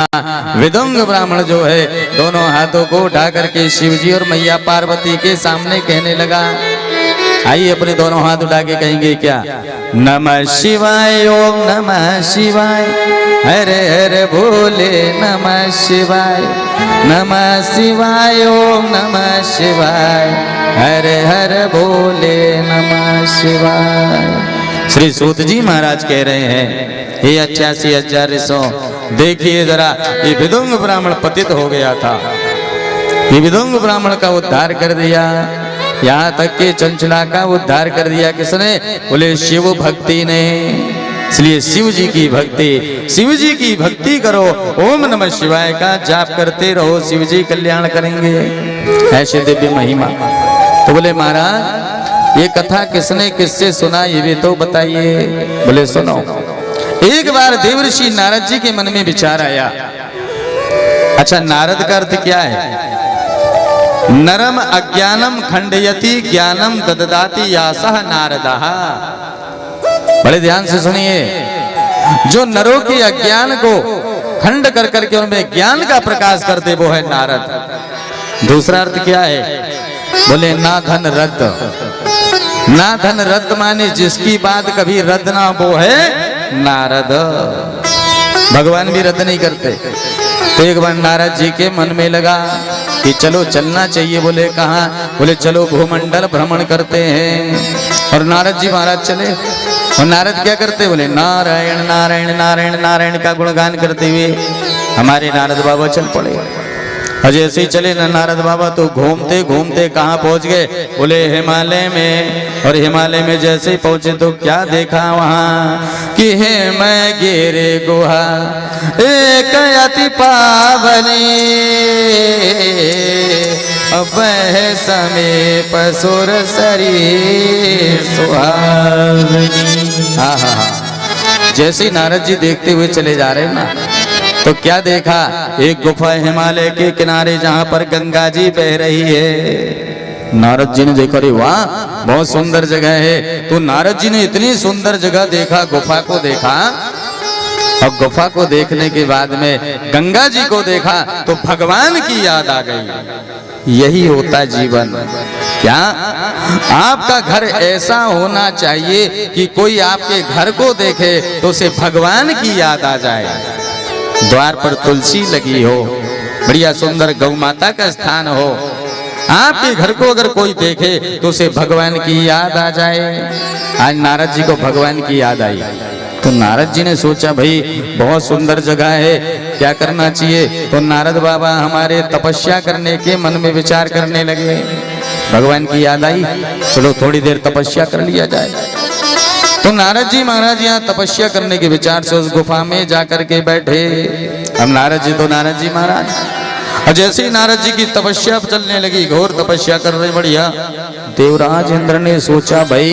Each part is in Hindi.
विदुंग ब्राह्मण जो है दोनों हाथों को उठा करके शिव जी और मैया पार्वती के सामने कहने लगा। आइए अपने दोनों हाथ उठा के कहेंगे क्या? नमः शिवाय ओम नमः शिवाय, हरे हरे भोले नमः शिवाय, नमः शिवाय ओम नमः शिवाय, हरे हरे भोले नमः शिवाय। श्री सूत जी महाराज कह रहे हैं, हे 88,000 ऋषों, देखिए जरा ये विदुंग ब्राह्मण पतित हो गया था, ये विदुंग ब्राह्मण का उद्धार कर दिया, यहाँ तक कि चंचला का उद्धार कर दिया किसने? बोले शिव भक्ति ने। इसलिए शिव जी की भक्ति, शिव जी की भक्ति करो, ओम नमः शिवाय का जाप करते रहो, शिव जी कल्याण करेंगे। ऐसे दिव्य महिमा। तो बोले महाराज ये कथा किसने किससे सुना, ये भी तो बताइए। बोले सुनो। एक बार देवर्षि नारद जी के मन में विचार आया। अच्छा, नारद का अर्थ क्या है? नरम अज्ञानम खंडयति ज्ञानम दददाति यासह नारदः। बड़े ध्यान से सुनिए, जो नरों के अज्ञान को खंड कर करके उनमें ज्ञान का प्रकाश करते वो है नारद। दूसरा अर्थ क्या है? बोले ना धन रद्द। ना धन रद्द माने जिसकी बात कभी रद्द ना वो है नारद। भगवान भी रद्द नहीं करते। तो एक बार नारद जी के मन में लगा कि चलो चलना चाहिए। बोले कहाँ? बोले चलो भूमंडल भ्रमण करते हैं। और नारद जी महाराज चले। और नारद क्या करते? बोले नारायण नारायण नारायण नारायण का गुणगान करते हुए हमारे नारद बाबा चल पड़े। और जैसे ही चले ना नारद बाबा तो घूमते घूमते कहाँ पहुंच गए? बोले हिमालय में। और हिमालय में जैसे ही पहुंचे तो क्या देखा वहां कि हे मैं गिरे गुहा एक अति पावनी, वह समीप सुर सरी सुहावनी। हाँ हाँ हाँ। जैसे ही नारद जी देखते हुए चले जा रहे हैं ना, तो क्या देखा? एक गुफा हिमालय के किनारे जहां पर गंगा जी बह रही है। नारद जी ने देखा, अरे वाह बहुत सुंदर जगह है। तो नारद जी ने इतनी सुंदर जगह देखा, गुफा को देखा। और गुफा को देखने के बाद में गंगा जी को देखा तो भगवान की याद आ गई। यही होता जीवन। क्या आपका घर ऐसा होना चाहिए कि कोई आपके घर को देखे तो उसे भगवान की याद आ जाए। द्वार पर तुलसी लगी हो, बढ़िया सुंदर गौ माता का स्थान हो, आपके घर को अगर कोई देखे तो उसे भगवान की याद आ जाए। आज नारद जी को भगवान की याद आई। तो नारद जी ने सोचा भाई बहुत सुंदर जगह है, क्या करना चाहिए? तो नारद बाबा हमारे तपस्या करने के मन में विचार करने लगे। भगवान की याद आई, चलो थोड़ी देर तपस्या कर लिया जाए। तो नारद जी महाराज यहाँ तपस्या करने के विचार से उस गुफा में जाकर के बैठे। हम नारद जी तो नारद जी महाराज। और जैसे ही नारद जी की तपस्या चलने लगी, घोर तपस्या कर रहे बढ़िया, देवराज इंद्र ने सोचा भाई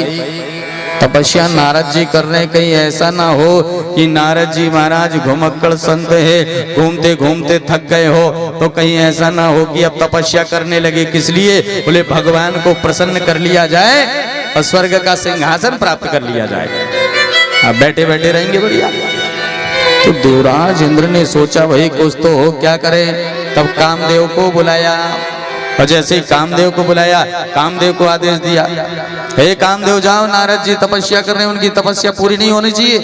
तपस्या नारद जी कर रहे, कहीं ऐसा ना हो कि नारद जी महाराज घुमक्कड़ संत है, घूमते घूमते थक गए हो, तो कहीं ऐसा ना हो कि अब तपस्या करने लगे। किस लिए? बोले भगवान को प्रसन्न कर लिया जाए और स्वर्ग का सिंहासन प्राप्त कर लिया जाए, अब बैठे बैठे रहेंगे बढ़िया। तो देवराज इंद्र ने सोचा भाई कुछ तो हो, क्या करें? तब कामदेव को बुलाया। और जैसे ही कामदेव को बुलाया, कामदेव को आदेश दिया, हे कामदेव जाओ, नारद जी तपस्या कर रहे हैं, उनकी तपस्या पूरी नहीं होनी चाहिए,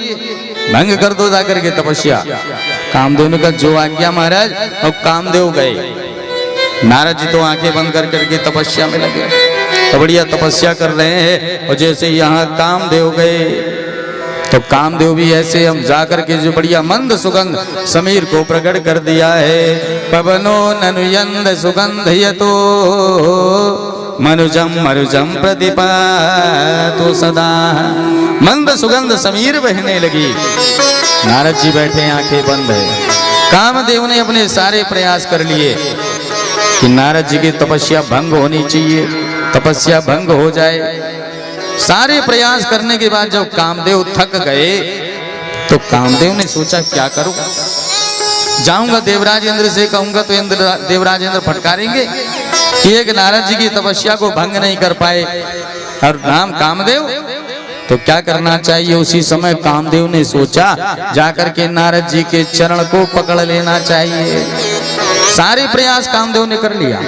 भंग कर दो जाकर के तपस्या। कामदेव ने कहा जो आज्ञा महाराज। और कामदेव गए। नारद जी तो आंखें बंद कर करके तपस्या में लगे, तो बढ़िया तपस्या कर रहे हैं। और जैसे यहाँ कामदेव गए तो कामदेव भी ऐसे हम जाकर के जो बढ़िया मंद सुगंध समीर को प्रकट कर दिया है। पवनो ननुयंद सुगंध यतो मनुजम मरुजम प्रतिपातु सदा। मंद सुगंध समीर बहने लगी। नारद जी बैठे आंखें बंद है। कामदेव ने अपने सारे प्रयास कर लिए कि नारद जी की तपस्या भंग होनी चाहिए, तपस्या भंग हो जाए। सारे प्रयास करने के बाद जब कामदेव थक गए तो कामदेव ने सोचा क्या करूं? जाऊंगा देवराज इंद्र से कहूंगा तो देवराज इंद्र फटकारेंगे कि एक नारद जी की तपस्या को भंग नहीं कर पाए और नाम कामदेव। तो क्या करना चाहिए? उसी समय कामदेव ने सोचा जाकर के नारद जी के चरण को पकड़ लेना चाहिए। सारे प्रयास कामदेव ने कर लिया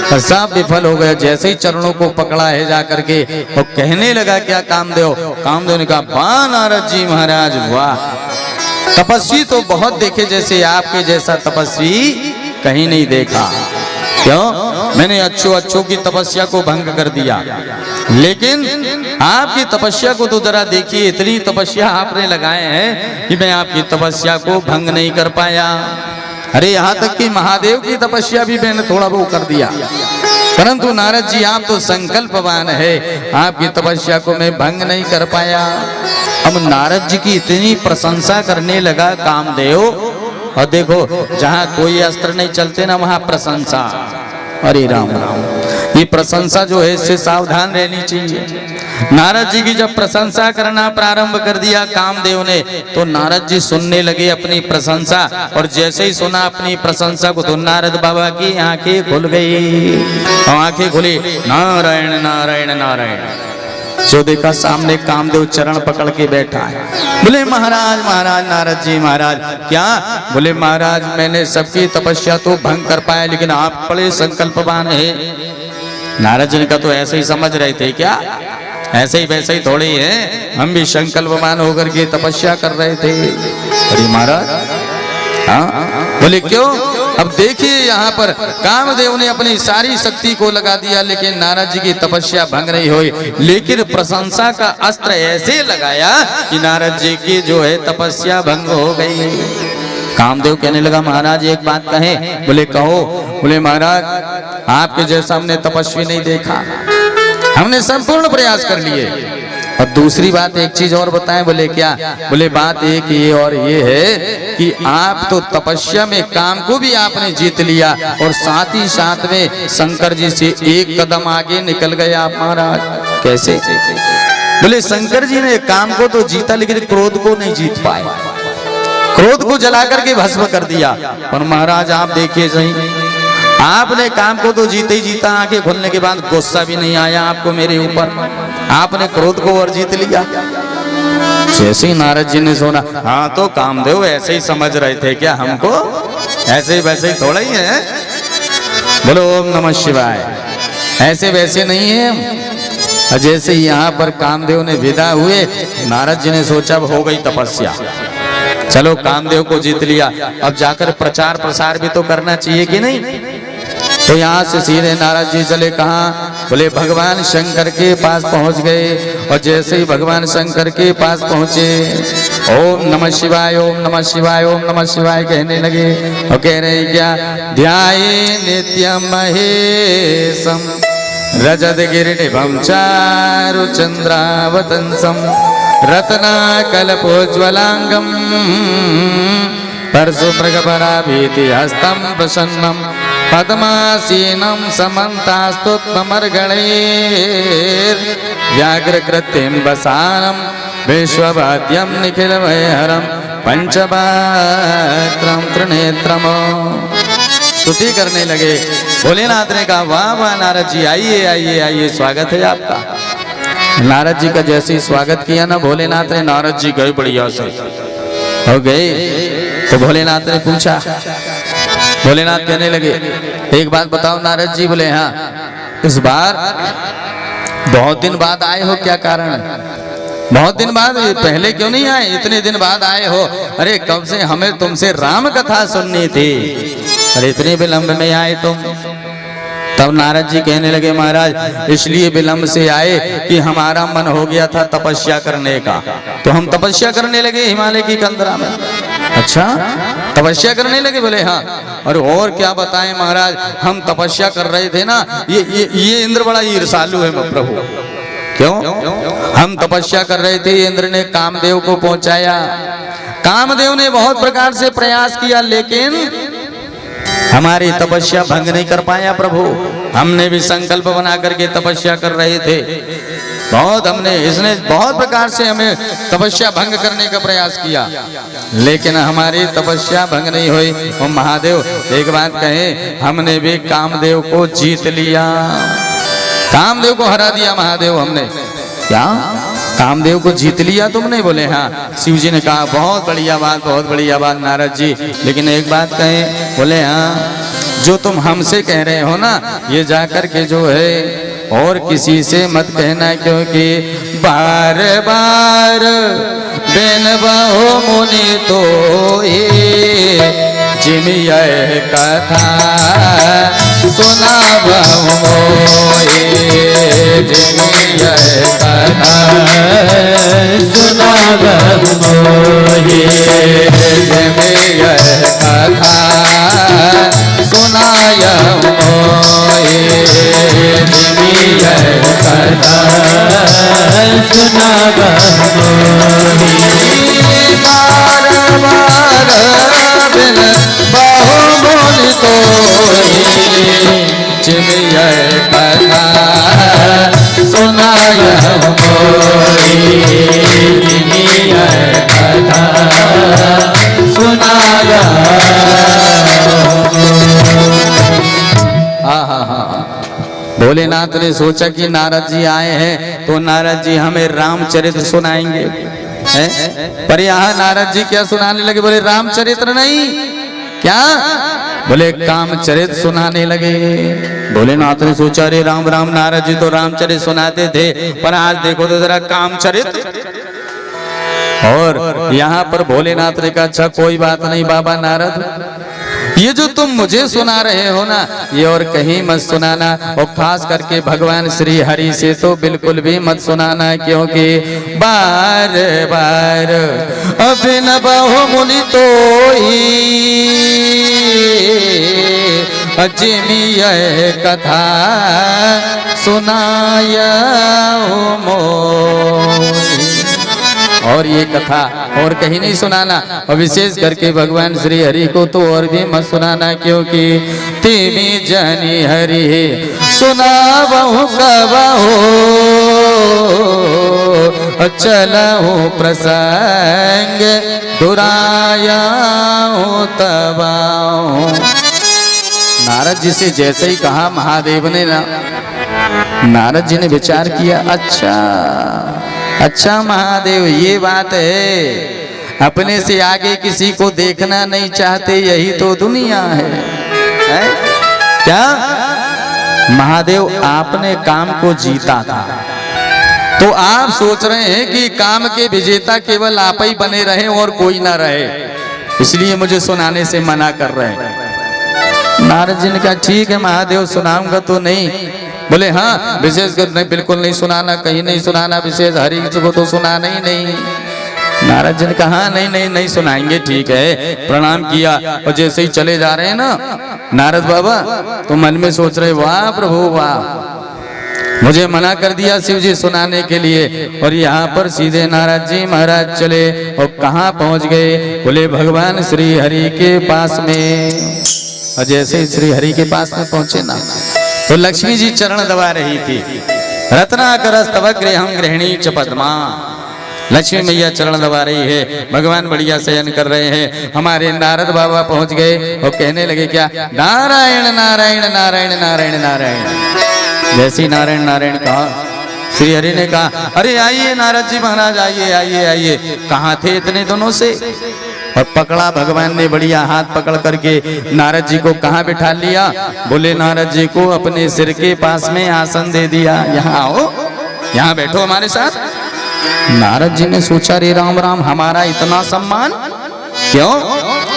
पर सब विफल हो गए। जैसे ही चरणों को पकड़ा है जाकर के वो कहने लगा क्या कामदेव? कामदेव ने कहा वाह नारद जी महाराज वाह, तपस्वी तो बहुत देखे, जैसे आपके जैसा तपस्वी कहीं नहीं देखा। क्यों? मैंने अच्छों की तपस्या को भंग कर दिया, लेकिन आपकी तपस्या को तो जरा देखिए, इतनी तपस्या आपने लगाए हैं कि मैं आपकी तपस्या को भंग नहीं कर पाया। अरे यहाँ तक कि महादेव की तपस्या भी मैंने थोड़ा वो कर दिया, परंतु नारद जी आप तो संकल्पवान है, आपकी तपस्या को मैं भंग नहीं कर पाया। अब नारद जी की इतनी प्रशंसा करने लगा कामदेव, और देखो जहाँ कोई अस्त्र नहीं चलते ना वहाँ प्रशंसा। अरे राम राम, ये प्रशंसा जो है इससे सावधान रहनी चाहिए। नारद जी की जब प्रशंसा करना प्रारंभ कर दिया कामदेव ने, तो नारद जी सुनने लगे अपनी प्रशंसा, और जैसे ही सुना अपनी प्रशंसा को तो नारद बाबा की आंखें खुल गई। आंखें खुली, नारायण नारायण नारायण। जो देखा सामने कामदेव चरण पकड़ के बैठा है। बोले महाराज महाराज नारद जी महाराज क्या? बोले महाराज मैंने सबकी तपस्या तो भंग कर पाया, लेकिन आप बड़े संकल्पवान है। नारद जी का तो ऐसे ही समझ रहे थे क्या? ऐसे ही वैसे ही थोड़ी है, हम भी संकल्पवान होकर के तपस्या कर रहे थे। अरे महाराज हाँ? बोले क्यों? अब देखिए यहाँ पर कामदेव ने अपनी सारी शक्ति को लगा दिया, लेकिन नारद जी की तपस्या भंग नहीं हुई, लेकिन प्रशंसा का अस्त्र ऐसे लगाया कि नारद जी की जो है तपस्या भंग हो गई। कामदेव कहने लगा महाराज एक बात कहें? बोले कहो। बोले महाराज आपके जैसा हमने तपस्वी नहीं देखा, हमने संपूर्ण प्रयास कर लिए। और दूसरी बात एक चीज और बताएं। बोले क्या? बोले बात एक ये और ये है कि आप तो तपस्या में काम को भी आपने जीत लिया, और साथ ही साथ में शंकर जी से एक कदम आगे निकल गए आप महाराज। कैसे? बोले शंकर जी ने काम को तो जीता, लेकिन क्रोध को नहीं जीत पाए, क्रोध को जला करके भस्म कर दिया। पर महाराज आप देखिए सही, आपने काम को तो जीते ही जीता, आंखें खुलने के बाद गुस्सा भी नहीं आया आपको मेरे ऊपर, आपने क्रोध को और जीत लिया। जैसे ही नारद जी ने सुना, हाँ तो कामदेव ऐसे ही समझ रहे थे क्या हमको? ऐसे ही वैसे ही थोड़ा ही है। बोलो ओम नमः शिवाय। ऐसे वैसे नहीं है। जैसे ही यहाँ पर कामदेव ने विदा हुए, नारद जी ने सोचा हो गई तपस्या, चलो कामदेव को जीत लिया, अब जाकर प्रचार प्रसार भी तो करना चाहिए कि नहीं? तो यहाँ से सीधे नारद जी चले कहाँ? बोले भगवान शंकर के पास पहुंच गए, और जैसे ही भगवान शंकर के पास पहुंचे, ओम नमः शिवाय ओम नमः शिवाय ओम नमः शिवाय कहने लगे। और कह रहे क्या? ध्याये नित्यम महेशम रजत गिरिनिभं चारु चंद्रावतंसम रत्नाकल्पोज्ज्वलांगम परशुमृगपराभीति हस्तं प्रसन्नं पद्मासीनं समन्तास्तुत्तमर्गणैर्व्याघ्रकृतिं वसानं विश्ववाद्यं निखिलमयहरं पंचवक्त्रं त्रिनेत्रम्। स्तुति करने लगे। भोलेनाथ ने कहा वाह वाह नारद जी, आइए आइए आइए, स्वागत है आपका। नारद जी का जैसे ही स्वागत किया ना भोलेनाथ ने, नारद जी गए बढ़िया से हो गए। तो भोलेनाथ ने पूछा, भोलेनाथ कहने लगे एक बात बताओ नारद जी। बोले हाँ, इस बार बहुत दिन बाद आए हो, क्या कारण है? बहुत दिन बाद, पहले क्यों नहीं आए? इतने दिन बाद आए हो। अरे कब से हमें तुमसे राम कथा सुननी थी, अरे इतने विलंब में आए तुम। तब नारद जी कहने लगे महाराज इसलिए विलंब से आए कि हमारा मन हो गया था तपस्या करने का, तो हम तपस्या करने लगे हिमालय की कंदरा में। अच्छा तपस्या करने लगे? बोले हाँ। और क्या बताएं महाराज, हम तपस्या कर रहे थे ना, ये इंद्र बड़ा ईर्षालु है प्रभु। क्यों? हम तपस्या कर रहे थे, इंद्र ने कामदेव को पहुंचाया। कामदेव ने बहुत प्रकार से प्रयास किया, लेकिन हमारी तपस्या भंग नहीं कर पाया प्रभु। हमने भी संकल्प बना करके तपस्या कर रहे थे, इसने बहुत प्रकार से हमें तपस्या भंग करने का प्रयास किया, लेकिन हमारी तपस्या भंग नहीं हुई। और महादेव एक बात कहे, हमने भी कामदेव को जीत लिया, कामदेव को हरा दिया महादेव हमने। क्या? कामदेव को जीत लिया तुमने? बोले हाँ। शिव जी ने कहा बहुत बढ़िया बात, बहुत बढ़िया बात नारद जी, लेकिन एक बात कहें। बोले हाँ, जो तुम हमसे कह रहे हो ना, ये जाकर के जो है और किसी से मत कहना, क्योंकि बार बार बिन बहु मुनि तो जिम यह कथा सुना बहु जिम यह कथा सुना बहु जिम यह कथा सुनाय सुना बार बार बिन बहु मुनि तो जिम यह कथा सुनाय जिम यह कथा सुनाय। भोलेनाथ ने सोचा कि नारद जी आए हैं तो नारद जी हमें रामचरित्र सुनाएंगे, हैं? पर यहाँ नारद जी क्या सुनाने लगे? बोले रामचरित्र नहीं, क्या? बोले कामचरित्र सुनाने लगे। भोलेनाथ ने सोचा अरे राम राम, नारद जी तो रामचरित्र सुनाते थे, पर आज देखो तो जरा कामचरित्र। और यहाँ पर भोलेनाथ ने कहा अच्छा कोई बात नहीं बाबा नारद, ये जो तुम मुझे सुना रहे हो ना, ये और कहीं मत सुनाना, और खास करके भगवान श्री हरि से तो बिल्कुल भी मत सुनाना, क्योंकि बार बार बिन बहु मुनि तो जिम यह कथा सुनाया मोहि। और ये कथा और कहीं नहीं सुनाना, और विशेष करके भगवान श्री हरि को तो और भी मत सुनाना, क्योंकि तिमी जानी हरि सुना बहु कबहु चलहु प्रसंग दुराया तबाहु। नारद जी से जैसे ही कहा महादेव ने ना, नारद जी ने विचार किया अच्छा महादेव ये बात है, अपने से आगे किसी को देखना नहीं चाहते, यही तो दुनिया है? क्या महादेव आपने काम को जीता था, तो आप सोच रहे हैं कि काम के विजेता केवल आप ही बने रहे और कोई ना रहे, इसलिए मुझे सुनाने से मना कर रहे हैं। नारद जी ने कहा ठीक है महादेव सुनाऊंगा तो नहीं। बोले हाँ विशेष कर नहीं, बिल्कुल नहीं सुनाना, कहीं नहीं सुनाना, विशेष हरि को तो सुनाना ही नहीं। नारद जी ने कहा नहीं सुनाएंगे, ठीक है। प्रणाम किया और जैसे ही चले जा रहे हैं ना नारद बाबा, तो मन में सोच रहे वाह प्रभु वाह, मुझे मना कर दिया शिव जी सुनाने के लिए, और यहाँ पर सीधे नारद जी महाराज चले और कहाँ पहुँच गए? बोले भगवान श्री हरि के पास में। और जैसे ही श्री हरि के पास में पहुंचे ना, तो लक्ष्मी जी चरण दबा रही थी। रत्नाकर स्तव गृहम गृहिणी च पद्मा। लक्ष्मी मैया चरण दबा रही है, भगवान बढ़िया शयन कर रहे हैं। हमारे नारद बाबा पहुंच गए और कहने लगे क्या? नारायण नारायण नारायण नारायण नारायण। जैसे नारायण नारायण कहा, श्री हरि ने कहा अरे आइए नारद जी महाराज, आइए आइए आइए। कहाँ थे इतने दोनों से? और पकड़ा भगवान ने बढ़िया, हाथ पकड़ करके नारद जी को कहाँ बिठा लिया? बोले नारद जी को अपने सिर के पास में आसन दे दिया, यहाँ आओ, यहाँ बैठो हमारे साथ। नारद जी ने सोचा रे राम राम, हमारा इतना सम्मान क्यों?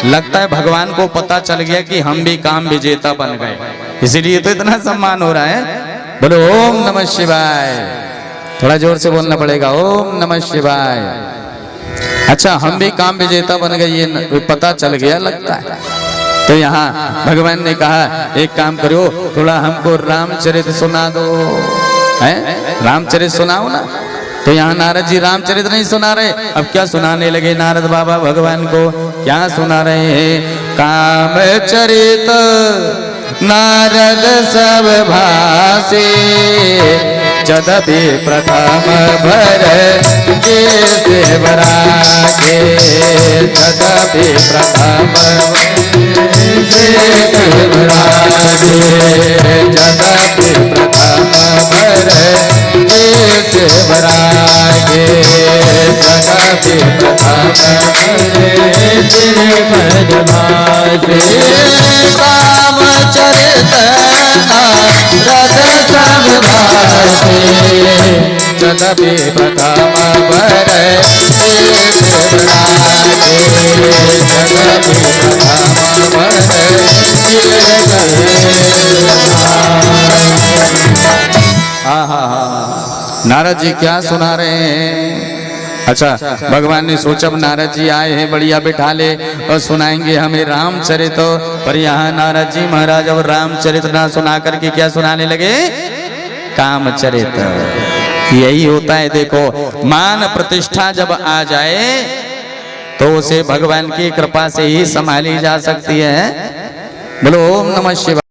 लगता है भगवान को पता चल गया कि हम भी काम विजेता बन गए, इसीलिए तो इतना सम्मान हो रहा है। बोले ओम नमः शिवाय, थोड़ा जोर से बोलना पड़ेगा, ओम नमः शिवाय। अच्छा हम भी काम विजेता बन गए, ये पता चल गया लगता है। तो यहाँ भगवान ने कहा एक काम करो, थोड़ा हमको रामचरित सुना दो, हैं? रामचरित सुनाओ ना। तो यहाँ नारद जी रामचरित नहीं सुना रहे, अब क्या सुनाने लगे नारद बाबा भगवान को? क्या सुना रहे हैं? कामचरित नारद सब भाषे, जदपि प्रथम भर जैसे बराके, जदपि प्रथम जैसे बराके, जदपि प्रथम भर जैसे बराके। जगति प्रथम काम चरित नारद सब भाषे जगति प्रथम भर नारद जी क्या सुना रहे हैं? अच्छा, भगवान ने सोचा नारद जी आए हैं, बढ़िया बिठा ले और सुनाएंगे हमें रामचरित। पर यहाँ नारद जी महाराज अब रामचरित ना सुना करके क्या सुनाने लगे? कामचरित। यही होता है, देखो मान प्रतिष्ठा जब आ जाए तो उसे भगवान की कृपा से ही संभाली जा सकती है। बोलो ओम नमः शिवाय।